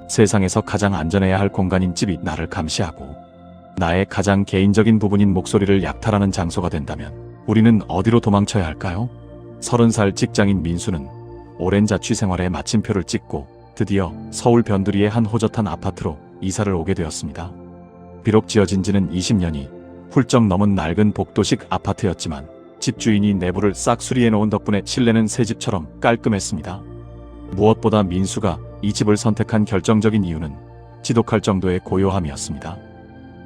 세상에서 가장 안전해야 할 공간인 집이 나를 감시하고 나의 가장 개인적인 부분인 목소리를 약탈하는 장소가 된다면 우리는 어디로 도망쳐야 할까요? 30살 직장인 민수는 오랜 자취 생활에 마침표를 찍고 드디어 서울 변두리의 한 호젓한 아파트로 이사를 오게 되었습니다. 비록 지어진 지는 20년이 훌쩍 넘은 낡은 복도식 아파트였지만 집주인이 내부를 싹 수리해 놓은 덕분에 실내는 새 집처럼 깔끔했습니다. 무엇보다 민수가 이 집을 선택한 결정적인 이유는 지독할 정도의 고요함이었습니다.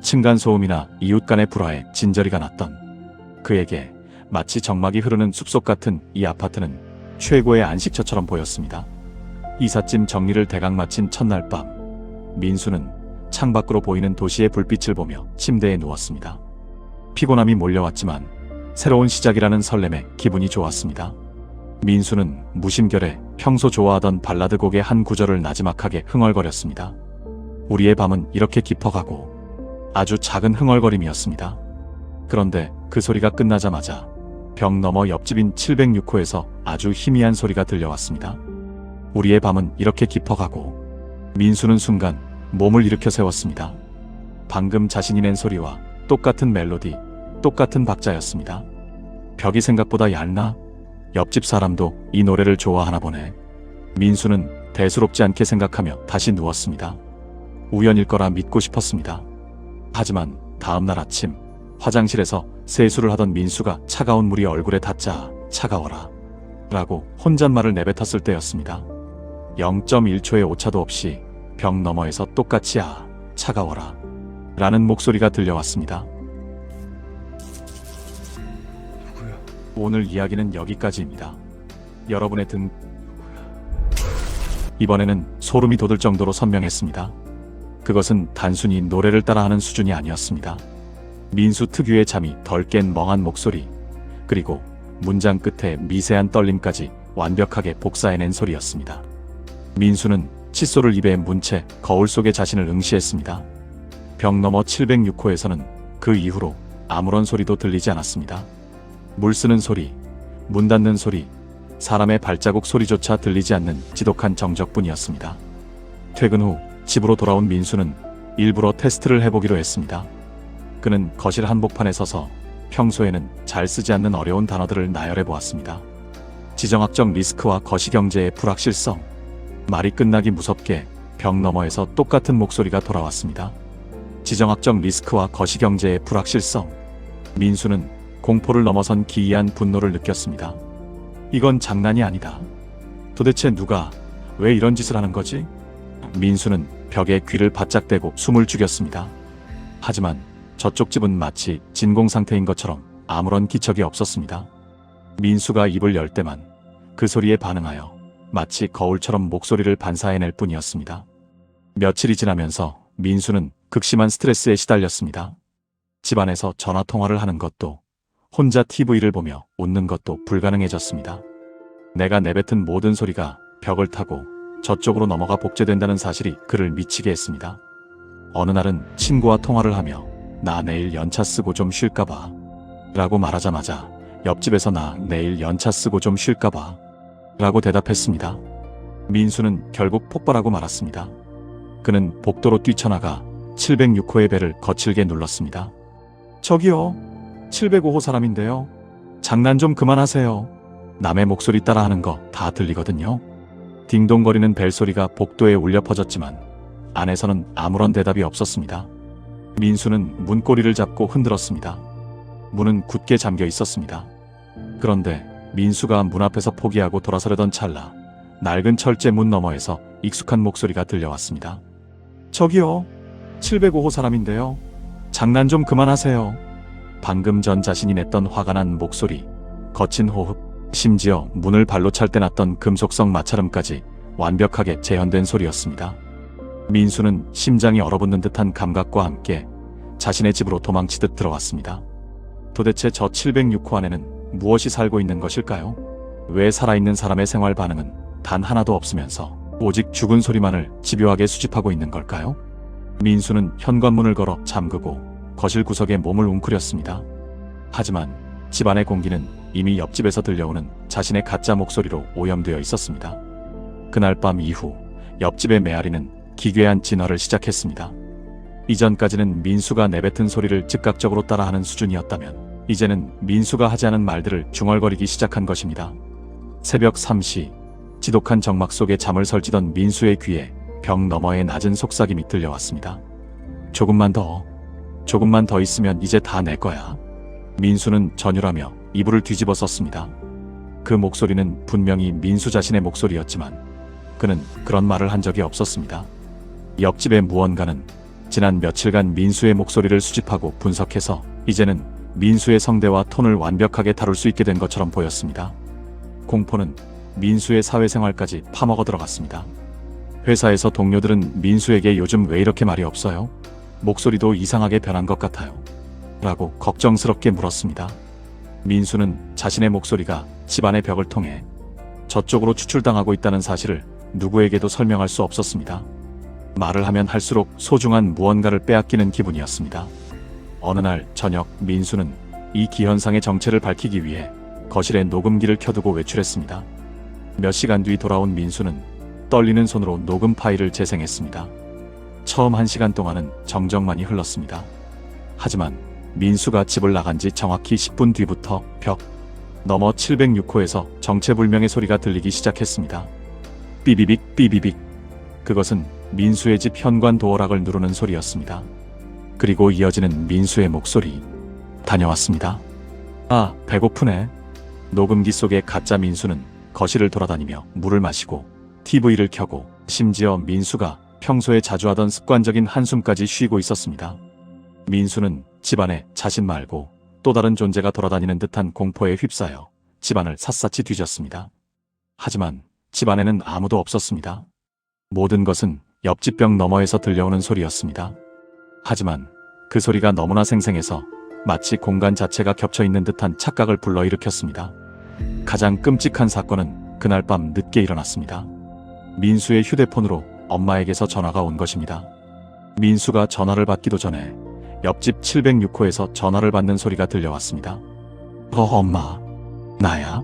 층간소음이나 이웃 간의 불화에 진저리가 났던 그에게 마치 정막이 흐르는 숲속 같은 이 아파트는 최고의 안식처처럼 보였습니다. 이삿짐 정리를 대강 마친 첫날 밤, 민수는 창밖으로 보이는 도시의 불빛을 보며 침대에 누웠습니다. 피곤함이 몰려왔지만 새로운 시작이라는 설렘에 기분이 좋았습니다. 민수는 무심결에 평소 좋아하던 발라드 곡의 한 구절을 나지막하게 흥얼거렸습니다. 우리의 밤은 이렇게 깊어가고 아주 작은 흥얼거림이었습니다. 그런데 그 소리가 끝나자마자 벽 너머 옆집인 706호에서 아주 희미한 소리가 들려왔습니다. 우리의 밤은 이렇게 깊어가고 민수는 순간 몸을 일으켜 세웠습니다. 방금 자신이 낸 소리와 똑같은 멜로디, 똑같은 박자였습니다. 벽이 생각보다 얇나? 옆집 사람도 이 노래를 좋아하나 보네. 민수는 대수롭지 않게 생각하며 다시 누웠습니다. 우연일 거라 믿고 싶었습니다. 하지만 다음날 아침 화장실에서 세수를 하던 민수가 차가운 물이 얼굴에 닿자 차가워라 라고 혼잣말을 내뱉었을 때였습니다. 0.1초의 오차도 없이 벽 너머에서 똑같이 차가워라 라는 목소리가 들려왔습니다. 오늘 이야기는 여기까지입니다. 여러분의 이번에는 소름이 돋을 정도로 선명했습니다. 그것은 단순히 노래를 따라하는 수준이 아니었습니다. 민수 특유의 잠이 덜 깬 멍한 목소리, 그리고 문장 끝에 미세한 떨림까지 완벽하게 복사해낸 소리였습니다. 민수는 칫솔을 입에 문 채 거울 속에 자신을 응시했습니다. 벽 너머 706호에서는 그 이후로 아무런 소리도 들리지 않았습니다. 물 쓰는 소리, 문 닫는 소리, 사람의 발자국 소리조차 들리지 않는 지독한 정적뿐이었습니다. 퇴근 후 집으로 돌아온 민수는 일부러 테스트를 해보기로 했습니다. 그는 거실 한복판에 서서 평소에는 잘 쓰지 않는 어려운 단어들을 나열해 보았습니다. 지정학적 리스크와 거시경제의 불확실성. 말이 끝나기 무섭게 벽 너머에서 똑같은 목소리가 돌아왔습니다. 지정학적 리스크와 거시경제의 불확실성. 민수는 공포를 넘어선 기이한 분노를 느꼈습니다. 이건 장난이 아니다. 도대체 누가 왜 이런 짓을 하는 거지? 민수는 벽에 귀를 바짝 대고 숨을 죽였습니다. 하지만 저쪽 집은 마치 진공 상태인 것처럼 아무런 기척이 없었습니다. 민수가 입을 열 때만 그 소리에 반응하여 마치 거울처럼 목소리를 반사해낼 뿐이었습니다. 며칠이 지나면서 민수는 극심한 스트레스에 시달렸습니다. 집안에서 전화통화를 하는 것도, 혼자 TV를 보며 웃는 것도 불가능해졌습니다. 내가 내뱉은 모든 소리가 벽을 타고 저쪽으로 넘어가 복제된다는 사실이 그를 미치게 했습니다. 어느 날은 친구와 통화를 하며 나 내일 연차 쓰고 좀 쉴까봐 라고 말하자마자 옆집에서 나 내일 연차 쓰고 좀 쉴까봐 라고 대답했습니다. 민수는 결국 폭발하고 말았습니다. 그는 복도로 뛰쳐나가 706호의 배를 거칠게 눌렀습니다. 저기요, 705호 사람인데요. 장난 좀 그만하세요. 남의 목소리 따라하는 거 다 들리거든요. 딩동거리는 벨소리가 복도에 울려 퍼졌지만 안에서는 아무런 대답이 없었습니다. 민수는 문고리를 잡고 흔들었습니다. 문은 굳게 잠겨 있었습니다. 그런데 민수가 문 앞에서 포기하고 돌아서려던 찰나 낡은 철제 문 너머에서 익숙한 목소리가 들려왔습니다. 저기요, 705호 사람인데요. 장난 좀 그만하세요. 방금 전 자신이 냈던 화가 난 목소리, 거친 호흡, 심지어 문을 발로 찰 때 났던 금속성 마찰음까지 완벽하게 재현된 소리였습니다. 민수는 심장이 얼어붙는 듯한 감각과 함께 자신의 집으로 도망치듯 들어왔습니다. 도대체 저 706호 안에는 무엇이 살고 있는 것일까요? 왜 살아있는 사람의 생활 반응은 단 하나도 없으면서 오직 죽은 소리만을 집요하게 수집하고 있는 걸까요? 민수는 현관문을 걸어 잠그고 거실 구석에 몸을 웅크렸습니다. 하지만 집안의 공기는 이미 옆집에서 들려오는 자신의 가짜 목소리로 오염되어 있었습니다. 그날 밤 이후 옆집의 메아리는 기괴한 진화를 시작했습니다. 이전까지는 민수가 내뱉은 소리를 즉각적으로 따라하는 수준이었다면 이제는 민수가 하지 않은 말들을 중얼거리기 시작한 것입니다. 새벽 3시, 지독한 정막 속에 잠을 설치던 민수의 귀에 벽 너머의 낮은 속삭임이 들려왔습니다. 조금만 더 있으면 이제 다 내 거야. 민수는 전율하며 이불을 뒤집어 썼습니다. 그 목소리는 분명히 민수 자신의 목소리였지만 그는 그런 말을 한 적이 없었습니다. 옆집의 무언가는 지난 며칠간 민수의 목소리를 수집하고 분석해서 이제는 민수의 성대와 톤을 완벽하게 다룰 수 있게 된 것처럼 보였습니다. 공포는 민수의 사회생활까지 파먹어 들어갔습니다. 회사에서 동료들은 민수에게 요즘 왜 이렇게 말이 없어요? 목소리도 이상하게 변한 것 같아요. 라고 걱정스럽게 물었습니다. 민수는 자신의 목소리가 집안의 벽을 통해 저쪽으로 추출당하고 있다는 사실을 누구에게도 설명할 수 없었습니다. 말을 하면 할수록 소중한 무언가를 빼앗기는 기분이었습니다. 어느 날 저녁 민수는 이 기현상의 정체를 밝히기 위해 거실에 녹음기를 켜두고 외출했습니다. 몇 시간 뒤 돌아온 민수는 떨리는 손으로 녹음 파일을 재생했습니다. 처음 1시간 동안은 정적만이 흘렀습니다. 하지만 민수가 집을 나간 지 정확히 10분 뒤부터 벽 너머 706호에서 정체불명의 소리가 들리기 시작했습니다. 삐비빅 삐비빅. 그것은 민수의 집 현관 도어락을 누르는 소리였습니다. 그리고 이어지는 민수의 목소리. 다녀왔습니다. 아, 배고프네. 녹음기 속의 가짜 민수는 거실을 돌아다니며 물을 마시고 TV를 켜고 심지어 민수가 평소에 자주 하던 습관적인 한숨까지 쉬고 있었습니다. 민수는 집안에 자신 말고 또 다른 존재가 돌아다니는 듯한 공포에 휩싸여 집안을 샅샅이 뒤졌습니다. 하지만 집안에는 아무도 없었습니다. 모든 것은 옆집 벽 너머에서 들려오는 소리였습니다. 하지만 그 소리가 너무나 생생해서 마치 공간 자체가 겹쳐있는 듯한 착각을 불러일으켰습니다. 가장 끔찍한 사건은 그날 밤 늦게 일어났습니다. 민수의 휴대폰으로 엄마에게서 전화가 온 것입니다. 민수가 전화를 받기도 전에 옆집 706호에서 전화를 받는 소리가 들려왔습니다. 엄마. 나야?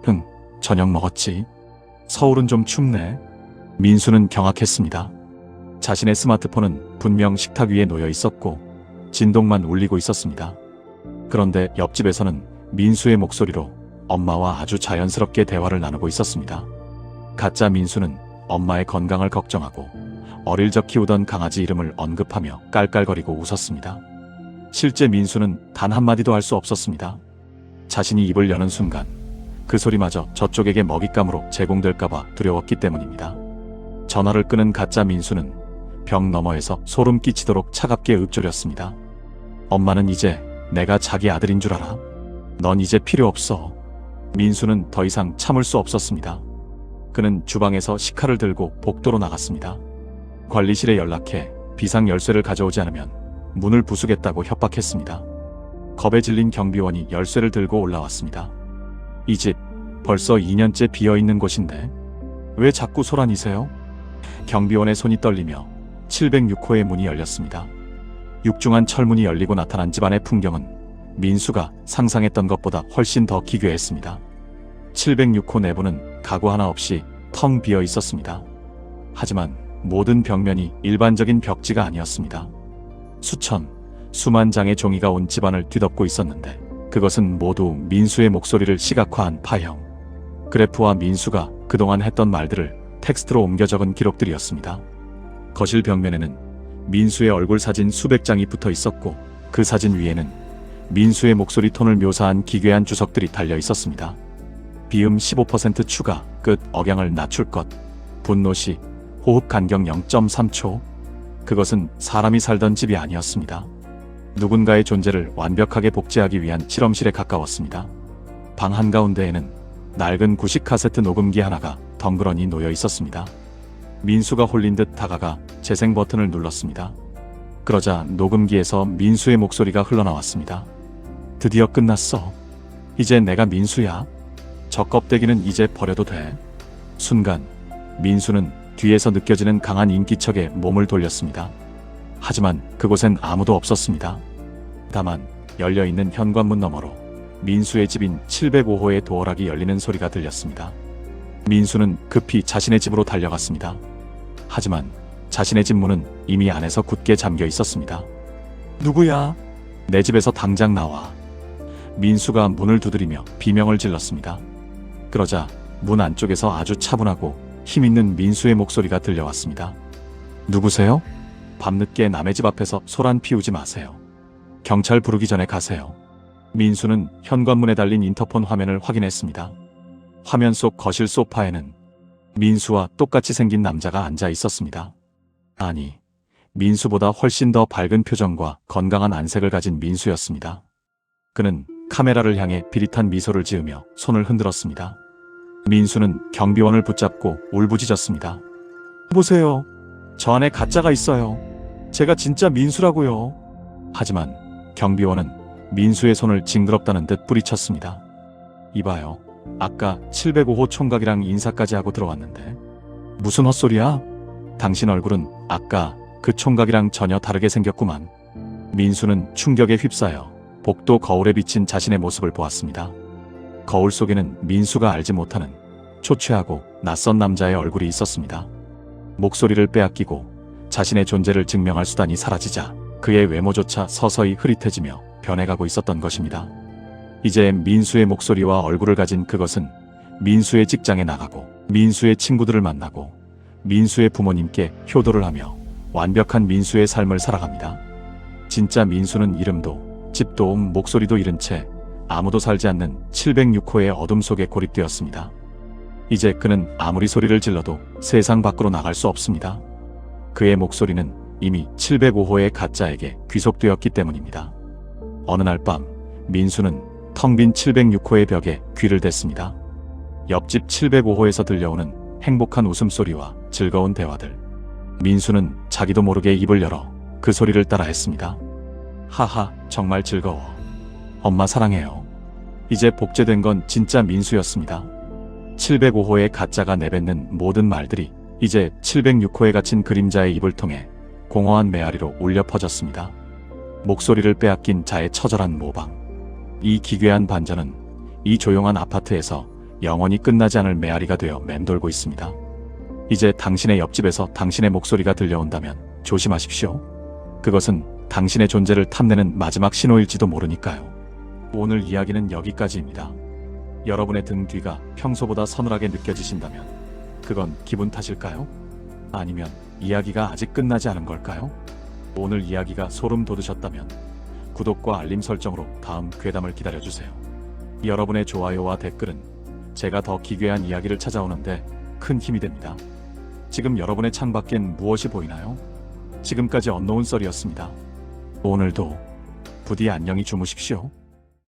응, 저녁 먹었지. 서울은 좀 춥네. 민수는 경악했습니다. 자신의 스마트폰은 분명 식탁 위에 놓여 있었고 진동만 울리고 있었습니다. 그런데 옆집에서는 민수의 목소리로 엄마와 아주 자연스럽게 대화를 나누고 있었습니다. 가짜 민수는 엄마의 건강을 걱정하고 어릴 적 키우던 강아지 이름을 언급하며 깔깔거리고 웃었습니다. 실제 민수는 단 한마디도 할 수 없었습니다. 자신이 입을 여는 순간 그 소리마저 저쪽에게 먹잇감으로 제공될까봐 두려웠기 때문입니다. 전화를 끄는 가짜 민수는 벽 너머에서 소름 끼치도록 차갑게 읊조렸습니다. 엄마는 이제 내가 자기 아들인 줄 알아. 넌 이제 필요 없어. 민수는 더 이상 참을 수 없었습니다. 그는 주방에서 식칼을 들고 복도로 나갔습니다. 관리실에 연락해 비상 열쇠를 가져오지 않으면 문을 부수겠다고 협박했습니다. 겁에 질린 경비원이 열쇠를 들고 올라왔습니다. 이 집 벌써 2년째 비어있는 곳인데 왜 자꾸 소란이세요? 경비원의 손이 떨리며 706호의 문이 열렸습니다. 육중한 철문이 열리고 나타난 집안의 풍경은 민수가 상상했던 것보다 훨씬 더 기괴했습니다. 706호 내부는 가구 하나 없이 텅 비어 있었습니다. 하지만 모든 벽면이 일반적인 벽지가 아니었습니다. 수만 장의 종이가 온 집안을 뒤덮고 있었는데 그것은 모두 민수의 목소리를 시각화한 파형. 그래프와 민수가 그동안 했던 말들을 텍스트로 옮겨 적은 기록들이었습니다. 거실 벽면에는 민수의 얼굴 사진 수백 장이 붙어 있었고 그 사진 위에는 민수의 목소리 톤을 묘사한 기괴한 주석들이 달려 있었습니다. 비음 15% 추가, 끝, 억양을 낮출 것, 분노 시, 호흡 간격 0.3초. 그것은 사람이 살던 집이 아니었습니다. 누군가의 존재를 완벽하게 복제하기 위한 실험실에 가까웠습니다. 방 한가운데에는 낡은 구식 카세트 녹음기 하나가 덩그러니 놓여 있었습니다. 민수가 홀린 듯 다가가 재생 버튼을 눌렀습니다. 그러자 녹음기에서 민수의 목소리가 흘러나왔습니다. 드디어 끝났어. 이제 내가 민수야. 저 껍데기는 이제 버려도 돼. 순간 민수는 뒤에서 느껴지는 강한 인기척에 몸을 돌렸습니다. 하지만 그곳엔 아무도 없었습니다. 다만 열려있는 현관문 너머로 민수의 집인 705호의 도어락이 열리는 소리가 들렸습니다. 민수는 급히 자신의 집으로 달려갔습니다. 하지만 자신의 집 문은 이미 안에서 굳게 잠겨 있었습니다. 누구야? 내 집에서 당장 나와. 민수가 문을 두드리며 비명을 질렀습니다. 그러자 문 안쪽에서 아주 차분하고 힘있는 민수의 목소리가 들려왔습니다. 누구세요? 밤늦게 남의 집 앞에서 소란 피우지 마세요. 경찰 부르기 전에 가세요. 민수는 현관문에 달린 인터폰 화면을 확인했습니다. 화면 속 거실 소파에는 민수와 똑같이 생긴 남자가 앉아 있었습니다. 아니, 민수보다 훨씬 더 밝은 표정과 건강한 안색을 가진 민수였습니다. 그는 카메라를 향해 비릿한 미소를 지으며 손을 흔들었습니다. 민수는 경비원을 붙잡고 울부짖었습니다. 보세요. 저 안에 가짜가 있어요. 제가 진짜 민수라고요. 하지만 경비원은 민수의 손을 징그럽다는 듯 뿌리쳤습니다. 이봐요. 아까 705호 총각이랑 인사까지 하고 들어왔는데 무슨 헛소리야? 당신 얼굴은 아까 그 총각이랑 전혀 다르게 생겼구만. 민수는 충격에 휩싸여 복도 거울에 비친 자신의 모습을 보았습니다. 거울 속에는 민수가 알지 못하는 초췌하고 낯선 남자의 얼굴이 있었습니다. 목소리를 빼앗기고 자신의 존재를 증명할 수단이 사라지자 그의 외모조차 서서히 흐릿해지며 변해가고 있었던 것입니다. 이제 민수의 목소리와 얼굴을 가진 그것은 민수의 직장에 나가고 민수의 친구들을 만나고 민수의 부모님께 효도를 하며 완벽한 민수의 삶을 살아갑니다. 진짜 민수는 이름도 집도 목소리도 잃은 채 아무도 살지 않는 706호의 어둠 속에 고립되었습니다. 이제 그는 아무리 소리를 질러도 세상 밖으로 나갈 수 없습니다. 그의 목소리는 이미 705호의 가짜에게 귀속되었기 때문입니다. 어느 날 밤 민수는 텅 빈 706호의 벽에 귀를 댔습니다. 옆집 705호에서 들려오는 행복한 웃음소리와 즐거운 대화들. 민수는 자기도 모르게 입을 열어 그 소리를 따라했습니다. 하하, 정말 즐거워. 엄마 사랑해요. 이제 복제된 건 진짜 민수였습니다. 705호의 가짜가 내뱉는 모든 말들이 이제 706호에 갇힌 그림자의 입을 통해 공허한 메아리로 울려 퍼졌습니다. 목소리를 빼앗긴 자의 처절한 모방. 이 기괴한 반전은 이 조용한 아파트에서 영원히 끝나지 않을 메아리가 되어 맴돌고 있습니다. 이제 당신의 옆집에서 당신의 목소리가 들려온다면 조심하십시오. 그것은 당신의 존재를 탐내는 마지막 신호일지도 모르니까요. 오늘 이야기는 여기까지입니다. 여러분의 등 뒤가 평소보다 서늘하게 느껴지신다면 그건 기분 탓일까요? 아니면 이야기가 아직 끝나지 않은 걸까요? 오늘 이야기가 소름 돋으셨다면 구독과 알림 설정으로 다음 괴담을 기다려주세요. 여러분의 좋아요와 댓글은 제가 더 기괴한 이야기를 찾아오는데 큰 힘이 됩니다. 지금 여러분의 창밖엔 무엇이 보이나요? 지금까지 언노운 썰이었습니다. 오늘도 부디 안녕히 주무십시오.